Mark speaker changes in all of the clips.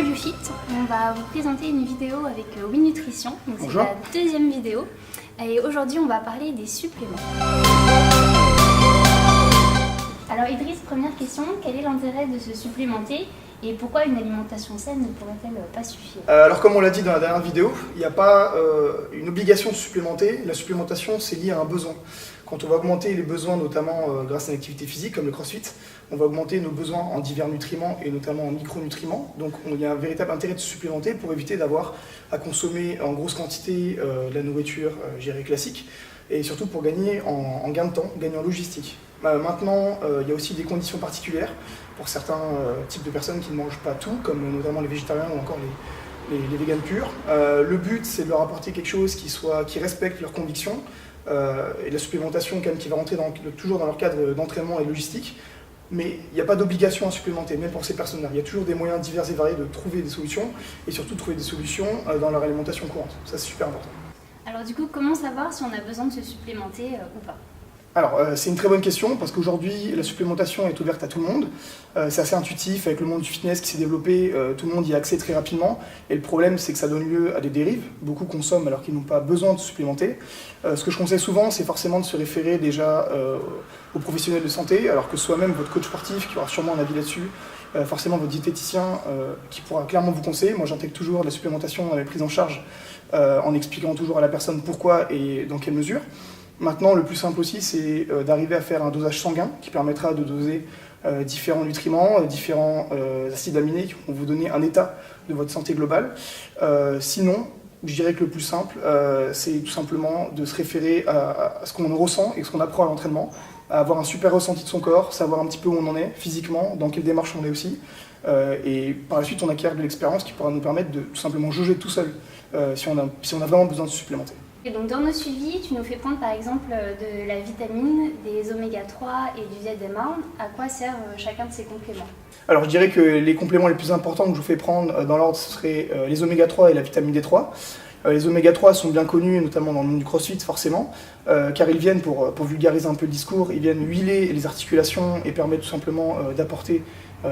Speaker 1: Luffit. On va vous présenter une vidéo avec WeNutrition. C'est la deuxième vidéo. Et aujourd'hui, on va parler des suppléments. Alors Idriss, première question, quel est l'intérêt de se supplémenter et pourquoi une alimentation saine ne pourrait-elle pas suffire?
Speaker 2: Alors comme on l'a dit dans la dernière vidéo, il n'y a pas une obligation de supplémenter. La supplémentation, c'est lié à un besoin. Quand on va augmenter les besoins, notamment grâce à une activité physique comme le crossfit, on va augmenter nos besoins en divers nutriments et notamment en micronutriments. Donc il y a un véritable intérêt de se supplémenter pour éviter d'avoir à consommer en grosse quantité de la nourriture classique et surtout pour gagner en gain de temps, gagner en logistique. Maintenant, il y a aussi des conditions particulières pour certains types de personnes qui ne mangent pas tout, comme notamment les végétariens ou encore les véganes purs. Le but, c'est de leur apporter quelque chose qui respecte leurs convictions et la supplémentation quand même, qui va rentrer toujours dans leur cadre d'entraînement et logistique. Mais il n'y a pas d'obligation à supplémenter, même pour ces personnes-là. Il y a toujours des moyens divers et variés de trouver des solutions et surtout de trouver des solutions dans leur alimentation courante. Ça, c'est super important.
Speaker 1: Alors du coup, comment savoir si on a besoin de se supplémenter ou pas?
Speaker 2: Alors, c'est une très bonne question parce qu'aujourd'hui, la supplémentation est ouverte à tout le monde. C'est assez intuitif avec le monde du fitness qui s'est développé, tout le monde y a accès très rapidement. Et le problème, c'est que ça donne lieu à des dérives. Beaucoup consomment alors qu'ils n'ont pas besoin de se supplémenter. Ce que je conseille souvent, c'est forcément de se référer déjà aux professionnels de santé, alors que soi-même votre coach sportif qui aura sûrement un avis là-dessus, forcément votre diététicien qui pourra clairement vous conseiller. Moi, j'intègre toujours la supplémentation avec prise en charge en expliquant toujours à la personne pourquoi et dans quelle mesure. Maintenant, le plus simple aussi, c'est d'arriver à faire un dosage sanguin qui permettra de doser différents nutriments, différents acides aminés qui vont vous donner un état de votre santé globale. Sinon, je dirais que le plus simple, c'est tout simplement de se référer à ce qu'on ressent et ce qu'on apprend à l'entraînement, à avoir un super ressenti de son corps, savoir un petit peu où on en est physiquement, dans quelle démarche on est aussi. Et par la suite, on acquiert de l'expérience qui pourra nous permettre de tout simplement jauger tout seul si on a vraiment besoin de se supplémenter.
Speaker 1: Et donc dans nos suivis, tu nous fais prendre par exemple de la vitamine, des oméga 3 et du ZMA. À quoi servent chacun de ces compléments?
Speaker 2: Alors je dirais que les compléments les plus importants que je vous fais prendre dans l'ordre, ce seraient les oméga 3 et la vitamine D3. Les oméga 3 sont bien connus, notamment dans le monde du crossfit forcément, car ils viennent, pour vulgariser un peu le discours, ils viennent huiler les articulations et permettent tout simplement d'apporter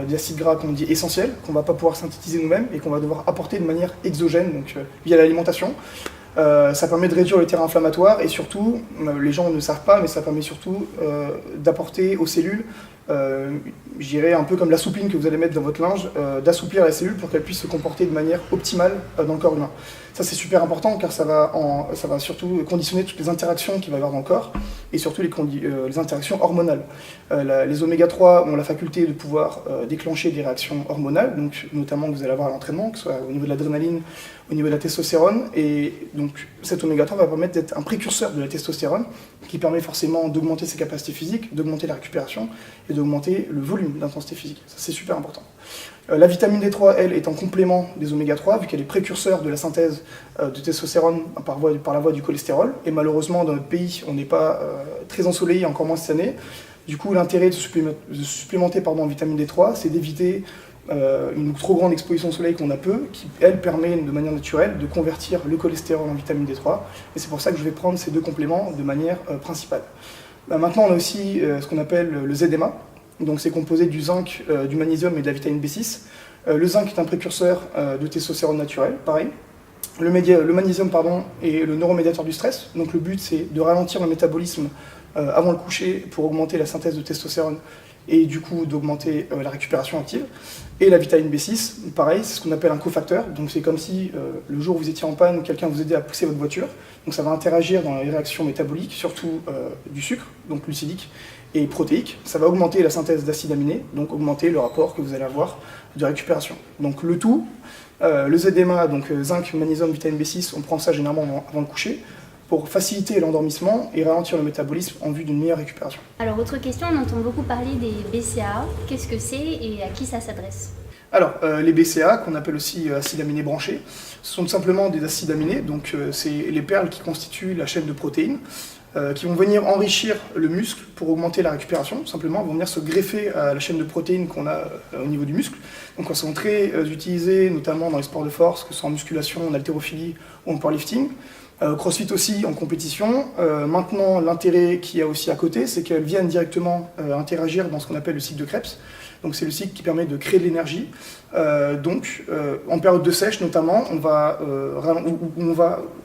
Speaker 2: des acides gras qu'on dit essentiels, qu'on ne va pas pouvoir synthétiser nous-mêmes et qu'on va devoir apporter de manière exogène, donc via l'alimentation. Ça permet de réduire le terrain inflammatoire et surtout, les gens ne le savent pas, mais ça permet surtout d'apporter aux cellules, je dirais un peu comme la soupline que vous allez mettre dans votre linge, d'assouplir la cellule pour qu'elle puisse se comporter de manière optimale dans le corps humain. Ça c'est super important car ça va surtout conditionner toutes les interactions qu'il va y avoir dans le corps et surtout les interactions hormonales. Les oméga 3 ont la faculté de pouvoir déclencher des réactions hormonales, donc notamment que vous allez avoir à l'entraînement, que ce soit au niveau de l'adrénaline, au niveau de la testostérone, et donc cet oméga 3 va permettre d'être un précurseur de la testostérone qui permet forcément d'augmenter ses capacités physiques, d'augmenter la récupération et d'augmenter le volume d'intensité physique. Ça c'est super important. La vitamine D3, elle, est en complément des oméga 3 vu qu'elle est précurseur de la synthèse de testostérone par la voie du cholestérol, et malheureusement dans notre pays on n'est pas très ensoleillé, encore moins cette année. Du coup l'intérêt de se supplémenter en vitamine D3, c'est d'éviter une trop grande exposition au soleil qu'on a peu, qui elle permet de manière naturelle de convertir le cholestérol en vitamine D3, et c'est pour ça que je vais prendre ces deux compléments de manière principale. Maintenant on a aussi ce qu'on appelle le ZMA, donc c'est composé du zinc, du magnésium et de la vitamine B6. Le zinc est un précurseur de testostérone naturel, pareil. Le magnésium est le neuromédiateur du stress, donc le but c'est de ralentir le métabolisme avant le coucher pour augmenter la synthèse de testostérone et du coup d'augmenter la récupération active. Et la vitamine B6, pareil, c'est ce qu'on appelle un cofacteur, donc c'est comme si le jour où vous étiez en panne, quelqu'un vous aidait à pousser votre voiture, donc ça va interagir dans les réactions métaboliques, surtout du sucre, donc glucidique et protéique. Ça va augmenter la synthèse d'acides aminés, donc augmenter le rapport que vous allez avoir de récupération. Donc le tout, le ZMA, donc zinc, magnésium, vitamine B6, on prend ça généralement avant le coucher, pour faciliter l'endormissement et ralentir le métabolisme en vue d'une meilleure récupération.
Speaker 1: Alors autre question, on entend beaucoup parler des BCAA. Qu'est-ce que c'est et à qui ça s'adresse?
Speaker 2: Alors les BCAA, qu'on appelle aussi acides aminés branchés, ce sont tout simplement des acides aminés, donc c'est les perles qui constituent la chaîne de protéines, qui vont venir enrichir le muscle pour augmenter la récupération, simplement, vont venir se greffer à la chaîne de protéines qu'on a au niveau du muscle. Donc elles sont très utilisées notamment dans les sports de force, que ce soit en musculation, en haltérophilie ou en powerlifting. CrossFit aussi en compétition. Maintenant, l'intérêt qu'il y a aussi à côté, c'est qu'elles viennent directement interagir dans ce qu'on appelle le cycle de Krebs. Donc c'est le cycle qui permet de créer de l'énergie. En période de sèche notamment, on va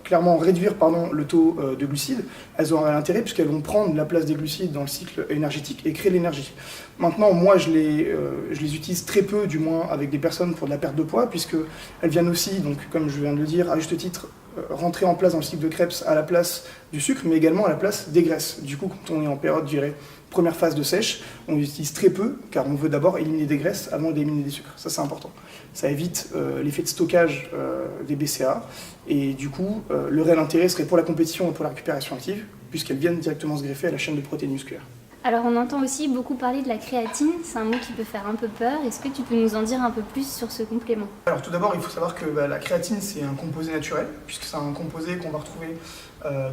Speaker 2: clairement réduire le taux de glucides. Elles auront un intérêt puisqu'elles vont prendre la place des glucides dans le cycle énergétique et créer de l'énergie. Maintenant, moi je les utilise très peu, du moins avec des personnes pour de la perte de poids, puisqu'elles viennent aussi, donc, comme je viens de le dire, à juste titre, rentrer en place dans le cycle de Krebs à la place du sucre, mais également à la place des graisses. Du coup, quand on est en période, je dirais, première phase de sèche, on les utilise très peu, car on veut d'abord éliminer des graisses avant d'éliminer des sucres. Ça, c'est important. Ça évite l'effet de stockage des BCA, et du coup, le réel intérêt serait pour la compétition et pour la récupération active, puisqu'elles viennent directement se greffer à la chaîne de protéines musculaires.
Speaker 1: Alors on entend aussi beaucoup parler de la créatine, c'est un mot qui peut faire un peu peur. Est-ce que tu peux nous en dire un peu plus sur ce complément?
Speaker 2: Alors tout d'abord, il faut savoir que la créatine, c'est un composé naturel, puisque c'est un composé qu'on va retrouver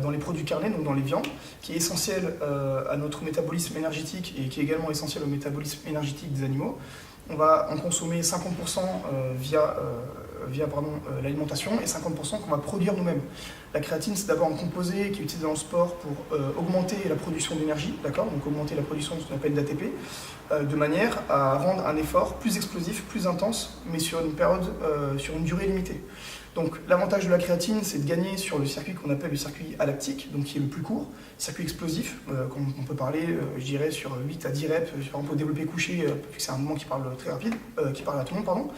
Speaker 2: dans les produits carnés, donc dans les viandes, qui est essentiel à notre métabolisme énergétique et qui est également essentiel au métabolisme énergétique des animaux. On va en consommer 50% via l'alimentation et 50% qu'on va produire nous-mêmes. La créatine, c'est d'abord un composé qui est utilisé dans le sport pour augmenter la production d'énergie, d'accord, donc augmenter la production de ce qu'on appelle d'ATP, de manière à rendre un effort plus explosif, plus intense, mais sur une durée limitée. Donc l'avantage de la créatine, c'est de gagner sur le circuit qu'on appelle le circuit alactique, donc qui est le plus court, circuit explosif, on peut parler, je dirais, sur 8 à 10 reps, par exemple au développé couché, c'est un mouvement qui parle très rapide, qui parle à tout le monde, pardon,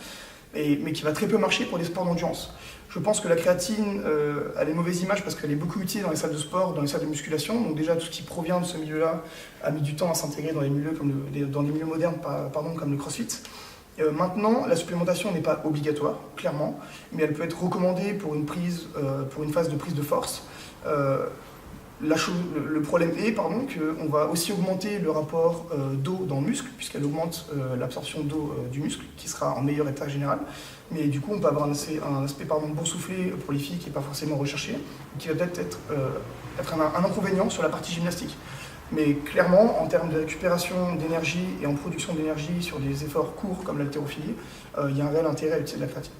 Speaker 2: mais qui va très peu marcher pour les sports d'endurance. Je pense que la créatine, elle a une mauvaise image parce qu'elle est beaucoup utilisée dans les salles de sport, dans les salles de musculation, donc déjà tout ce qui provient de ce milieu-là a mis du temps à s'intégrer dans des milieux modernes, comme le CrossFit. Maintenant, la supplémentation n'est pas obligatoire, clairement, mais elle peut être recommandée pour une phase de prise de force. Le problème est qu'on va aussi augmenter le rapport d'eau dans le muscle, puisqu'elle augmente l'absorption d'eau du muscle, qui sera en meilleur état général. Mais du coup, on peut avoir un aspect boursouflé pour les filles qui n'est pas forcément recherché, qui va peut-être être un inconvénient sur la partie gymnastique. Mais clairement, en termes de récupération d'énergie et en production d'énergie sur des efforts courts comme l'haltérophilie, il y a un réel intérêt à utiliser de la créatine.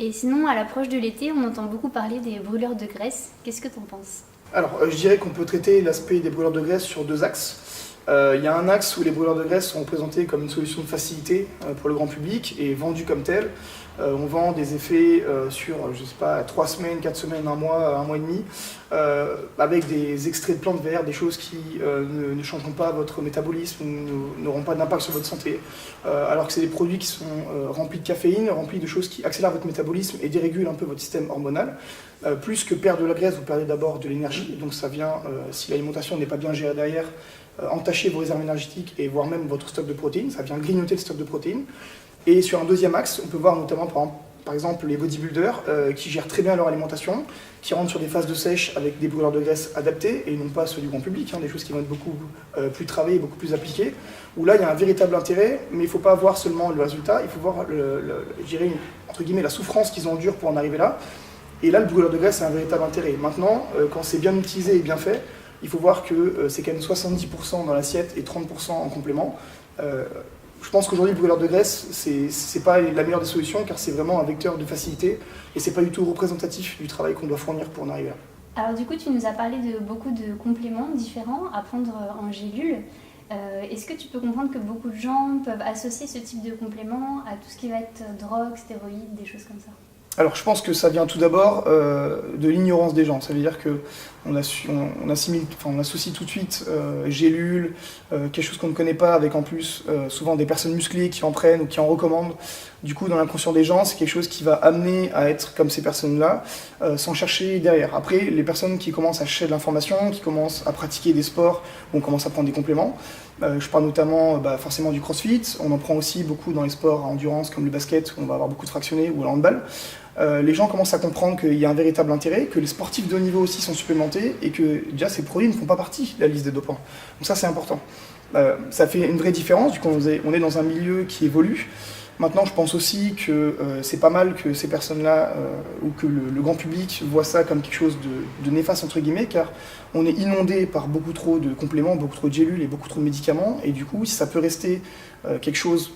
Speaker 1: Et sinon, à l'approche de l'été, on entend beaucoup parler des brûleurs de graisse. Qu'est-ce que tu en penses?
Speaker 2: Alors, je dirais qu'on peut traiter l'aspect des brûleurs de graisse sur deux axes. Il y a un axe où les brûleurs de graisse sont présentés comme une solution de facilité pour le grand public et vendus comme tel. On vend des effets sur, 3 semaines, 4 semaines, 1 mois, 1 mois et demi, avec des extraits de plantes vertes, des choses qui ne changeront pas votre métabolisme, n'auront pas d'impact sur votre santé, alors que c'est des produits qui sont remplis de caféine, remplis de choses qui accélèrent votre métabolisme et dérégulent un peu votre système hormonal. Plus que perdre de la graisse, vous perdez d'abord de l'énergie, donc ça vient, si l'alimentation n'est pas bien gérée derrière, entacher vos réserves énergétiques et voire même votre stock de protéines, ça vient grignoter le stock de protéines. Et sur un deuxième axe, on peut voir notamment par exemple les bodybuilders qui gèrent très bien leur alimentation, qui rentrent sur des phases de sèche avec des brûleurs de graisse adaptés et non pas ceux du grand public, des choses qui vont être beaucoup plus travaillées, beaucoup plus appliquées, où là il y a un véritable intérêt, mais il ne faut pas voir seulement le résultat, il faut voir je dirais, entre guillemets, la souffrance qu'ils endurent pour en arriver là. Et là, le brûleur de graisse a un véritable intérêt. Maintenant, quand c'est bien utilisé et bien fait, il faut voir que c'est quand même 70% dans l'assiette et 30% en complément. Je pense qu'aujourd'hui, le brûleur de graisse, c'est pas la meilleure des solutions, car c'est vraiment un vecteur de facilité et c'est pas du tout représentatif du travail qu'on doit fournir pour en arriver là.
Speaker 1: Alors du coup, tu nous as parlé de beaucoup de compléments différents à prendre en gélule. Est-ce que tu peux comprendre que beaucoup de gens peuvent associer ce type de complément à tout ce qui va être drogue, stéroïdes, des choses comme ça?
Speaker 2: Alors je pense que ça vient tout d'abord de l'ignorance des gens. Ça veut dire qu'on associe tout de suite gélules, quelque chose qu'on ne connaît pas, avec en plus souvent des personnes musclées qui en prennent ou qui en recommandent. Du coup, dans l'inconscient des gens, c'est quelque chose qui va amener à être comme ces personnes-là, sans chercher derrière. Après, les personnes qui commencent à chercher de l'information, qui commencent à pratiquer des sports, on commence à prendre des compléments. Je parle notamment forcément du CrossFit. On en prend aussi beaucoup dans les sports à endurance comme le basket, où on va avoir beaucoup de fractionnés, ou le handball. Les gens commencent à comprendre qu'il y a un véritable intérêt, que les sportifs de haut niveau aussi sont supplémentés et que déjà ces produits ne font pas partie de la liste des dopants. Donc ça, c'est important. Ça fait une vraie différence, du coup on est dans un milieu qui évolue. Maintenant, je pense aussi que c'est pas mal que ces personnes-là, ou que le grand public voit ça comme quelque chose de néfaste, entre guillemets, car on est inondé par beaucoup trop de compléments, beaucoup trop de gélules et beaucoup trop de médicaments, et du coup, si ça peut rester quelque chose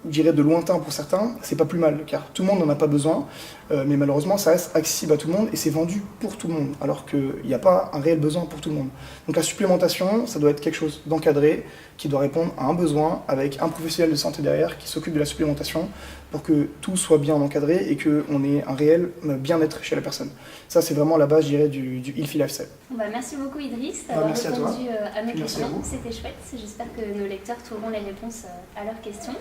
Speaker 2: je dirais de lointain pour certains, c'est pas plus mal, car tout le monde n'en a pas besoin, mais malheureusement ça reste accessible à tout le monde et c'est vendu pour tout le monde, alors qu'il n'y a pas un réel besoin pour tout le monde. Donc la supplémentation, ça doit être quelque chose d'encadré, qui doit répondre à un besoin, avec un professionnel de santé derrière qui s'occupe de la supplémentation, pour que tout soit bien encadré et qu'on ait un réel bien-être chez la personne. Ça c'est vraiment la base, je dirais, du Healthy Lifestyle.
Speaker 1: Merci beaucoup Idriss d'avoir
Speaker 2: merci
Speaker 1: répondu à nos
Speaker 2: Merci
Speaker 1: questions,
Speaker 2: à vous.
Speaker 1: c'était chouette, j'espère que nos lecteurs trouveront les réponses à leurs questions.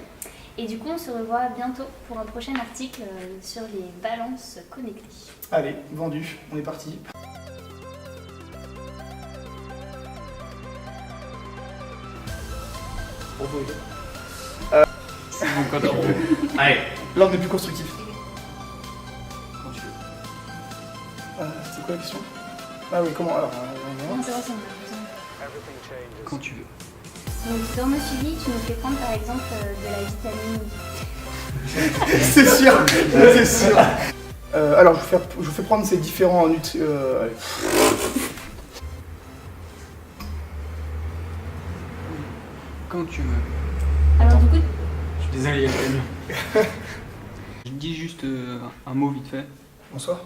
Speaker 1: Et du coup, on se revoit bientôt pour un prochain article sur les balances connectées.
Speaker 2: Allez, vendu, on est parti.
Speaker 3: C'est bon quand tu veux. Allez.
Speaker 2: Là on est plus constructif.
Speaker 3: Quand tu veux.
Speaker 2: C'est quoi la question? Ah oui, comment alors
Speaker 1: Comment ça va, ça me va.
Speaker 3: Quand tu veux.
Speaker 1: Donc, dans nos suivis, tu nous fais prendre par exemple de la vitamine.
Speaker 2: C'est sûr, c'est sûr. Alors, je vous fais prendre ces différents allez.
Speaker 3: Quand tu veux.
Speaker 1: Alors, du coup,
Speaker 3: Je suis désolé, il y a le camion. Je dis juste un mot vite fait.
Speaker 2: Bonsoir.